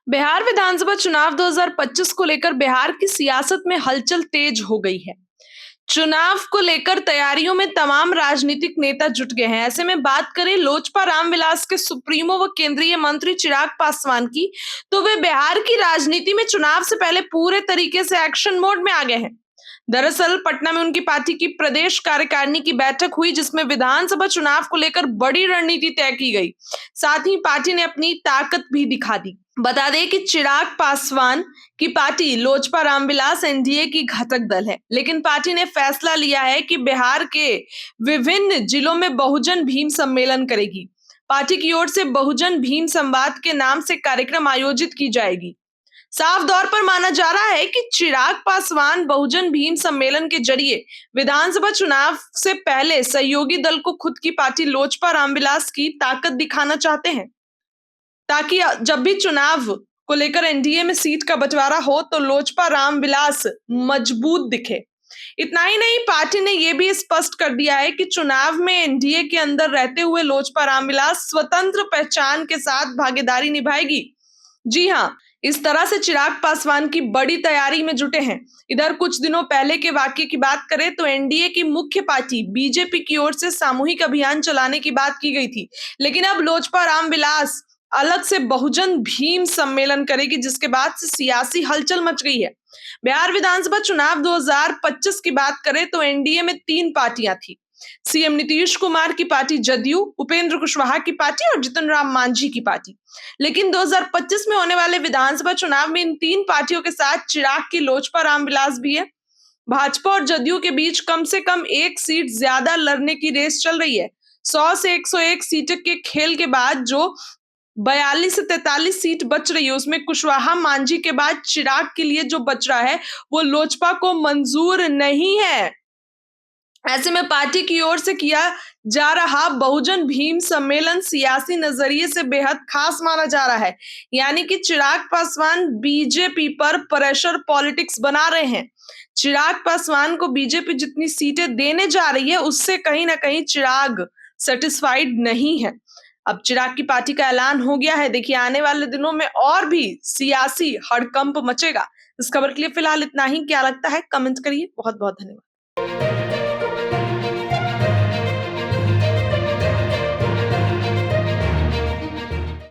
बिहार विधानसभा चुनाव 2025 को लेकर बिहार की सियासत में हलचल तेज हो गई है। चुनाव को लेकर तैयारियों में तमाम राजनीतिक नेता जुट गए हैं। ऐसे में बात करें लोजपा रामविलास के सुप्रीमो व केंद्रीय मंत्री चिराग पासवान की, तो वे बिहार की राजनीति में चुनाव से पहले पूरे तरीके से एक्शन मोड में आ गए हैं। दरअसल पटना में उनकी पार्टी की प्रदेश कार्यकारिणी की बैठक हुई, जिसमें विधानसभा चुनाव को लेकर बड़ी रणनीति तय की गई। साथ ही पार्टी ने अपनी ताकत भी दिखा दी। बता दें कि चिराग पासवान की पार्टी लोजपा रामविलास एनडीए की घटक दल है, लेकिन पार्टी ने फैसला लिया है कि बिहार के विभिन्न जिलों में बहुजन भीम सम्मेलन करेगी। पार्टी की ओर से बहुजन भीम संवाद के नाम से कार्यक्रम आयोजित की जाएगी। साफ तौर पर माना जा रहा है कि चिराग पासवान बहुजन भीम सम्मेलन के जरिए विधानसभा चुनाव से पहले सहयोगी दल को खुद की पार्टी लोजपा रामविलास की ताकत दिखाना चाहते हैं, ताकि जब भी चुनाव को लेकर एनडीए में सीट का बंटवारा हो तो लोजपा रामविलास मजबूत दिखे। इतना ही नहीं, पार्टी ने यह भी स्पष्ट कर दिया है कि चुनाव में एनडीए के अंदर रहते हुए लोजपा रामविलास स्वतंत्र पहचान के साथ भागीदारी निभाएगी। जी हाँ, इस तरह से चिराग पासवान की बड़ी तैयारी में जुटे हैं। इधर कुछ दिनों पहले के वाकये की बात करें तो एनडीए की मुख्य पार्टी बीजेपी की ओर से सामूहिक अभियान चलाने की बात की गई थी, लेकिन अब लोजपा रामविलास अलग से बहुजन भीम सम्मेलन करेगी, जिसके बाद से सियासी हलचल मच गई है। बिहार विधानसभा चुनाव 2025 की बात करें तो एनडीए में 3 पार्टियां थी। सीएम नीतीश कुमार की पार्टी जदयू, उपेंद्र कुशवाहा की पार्टी और जीतन राम मांझी की पार्टी। लेकिन 2025 में होने वाले विधानसभा चुनाव में इन 3 पार्टियों के साथ चिराग की लोजपा रामविलास भी है। भाजपा और जदयू के बीच कम से कम 1 सीट ज्यादा लड़ने की रेस चल रही है। 100 से 101 सीटों के खेल के बाद जो 42 से 43 सीट बच रही है, उसमें कुशवाहा मांझी के बाद चिराग के लिए जो बच रहा है वो लोजपा को मंजूर नहीं है। ऐसे में पार्टी की ओर से किया जा रहा बहुजन भीम सम्मेलन सियासी नजरिए से बेहद खास माना जा रहा है। यानी कि चिराग पासवान बीजेपी पर प्रेशर पॉलिटिक्स बना रहे हैं। चिराग पासवान को बीजेपी जितनी सीटें देने जा रही है, उससे कहीं ना कहीं चिराग सेटिस्फाइड नहीं है। अब चिराग की पार्टी का ऐलान हो गया है। देखिए, आने वाले दिनों में और भी सियासी हड़कंप मचेगा। इस खबर के लिए फिलहाल इतना ही। क्या लगता है कमेंट करिए। बहुत बहुत धन्यवाद।